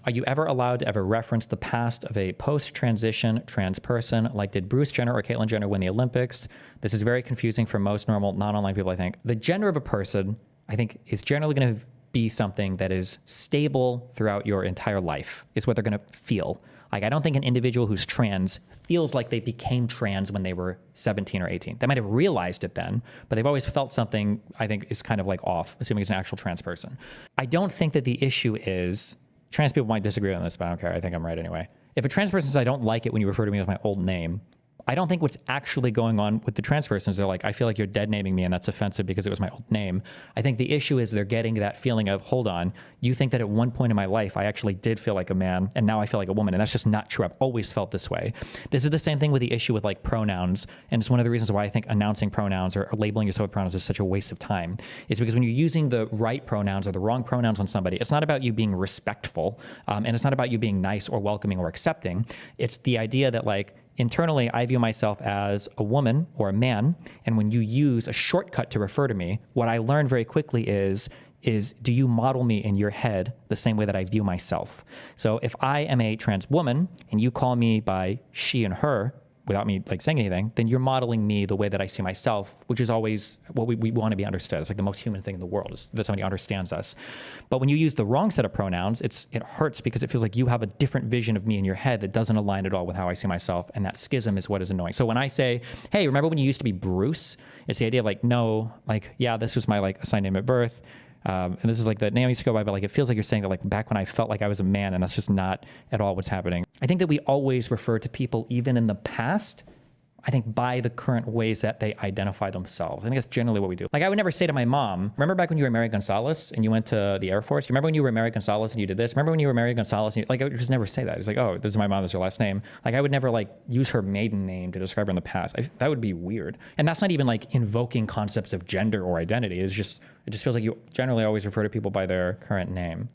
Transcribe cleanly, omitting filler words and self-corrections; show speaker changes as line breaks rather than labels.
Are you ever allowed to ever reference the past of a post-transition trans person? Like, did Bruce Jenner or Caitlyn Jenner win the Olympics? This is very confusing for most normal non-online people, I think. The gender of a person, I think, is generally going to be something that is stable throughout your entire life, is what they're going to feel. Like, I don't think an individual who's trans feels like they became trans when they were 17 or 18. They might have realized it then, but they've always felt something, I think, is kind of like off, assuming it's an actual trans person. I don't think that the issue is, trans people might disagree on this, but I don't care. I think I'm right anyway. If a trans person says, I don't like it when you refer to me with my old name, I don't think what's actually going on with the trans person is they're like, I feel like you're dead naming me and that's offensive because it was my old name. I think the issue is they're getting that feeling of, hold on, you think that at one point in my life, I actually did feel like a man and now I feel like a woman. And that's just not true. I've always felt this way. This is the same thing with the issue with like pronouns. And it's one of the reasons why I think announcing pronouns or labeling yourself with pronouns is such a waste of time. It's because when you're using the right pronouns or the wrong pronouns on somebody, it's not about you being respectful. And it's not about you being nice or welcoming or accepting. It's the idea that like, internally, I view myself as a woman or a man. And when you use a shortcut to refer to me, what I learned very quickly is do you model me in your head the same way that I view myself? So if I am a trans woman and you call me by she and her, without me like saying anything, then you're modeling me the way that I see myself, which is always what we want to be understood. It's like the most human thing in the world is that somebody understands us. But when you use the wrong set of pronouns, it hurts because it feels like you have a different vision of me in your head that doesn't align at all with how I see myself. And that schism is what is annoying. So when I say, hey, remember when you used to be Bruce? It's the idea of like, no, like, yeah, this was my like assigned name at birth. And this is like the name I used to go by, but like it feels like you're saying that like back when I felt like I was a man, and that's just not at all what's happening. I think that we always refer to people, even in the past, I think by the current ways that they identify themselves. I think that's generally what we do. Like I would never say to my mom, remember back when you were Mary Gonzalez and you went to the Air Force? Remember when you were Mary Gonzalez and you did this? Remember when you were Mary Gonzalez? And like I would just never say that. It's like, oh, this is my mom, this is her last name. Like I would never like use her maiden name to describe her in the past. That would be weird. And that's not even like invoking concepts of gender or identity. It just feels like you generally always refer to people by their current name.